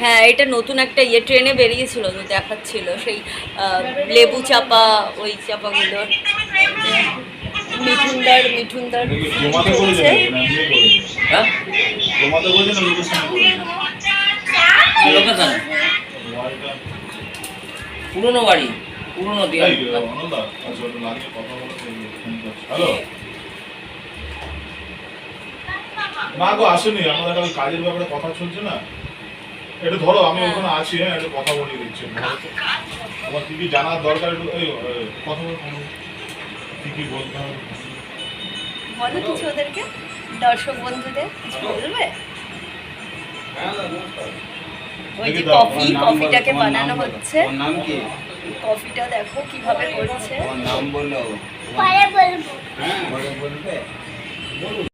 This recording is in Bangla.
হ্যাঁ, এটা নতুন একটা ট্রেনে বেরিয়েছিল তো দেখাচ্ছিল সেই লেবু চাপা, ওই চাপাগুলোর। মিঠুনদার পুরনো বাড়ি, পুরনো দিয়ে না গো আসেনি, আমাদের কাছে কাজের ব্যাপারে কথা চলছে না। এটা ধরো আমি ওখানে আছি, হ্যাঁ একটু কথা বলিয়ে দিচ্ছি। আমার কি কি জানার দরকার, একটু কথা বলতে, কি কি বলতে হবে বলো কিছু ওদেরকে, দর্শক বন্ধুদের কিছু বলবে? ওই যে কফিটাকে বানানো হচ্ছে, কফিটা দেখো কিভাবে করছে। নাম বলো, পরে বলবো।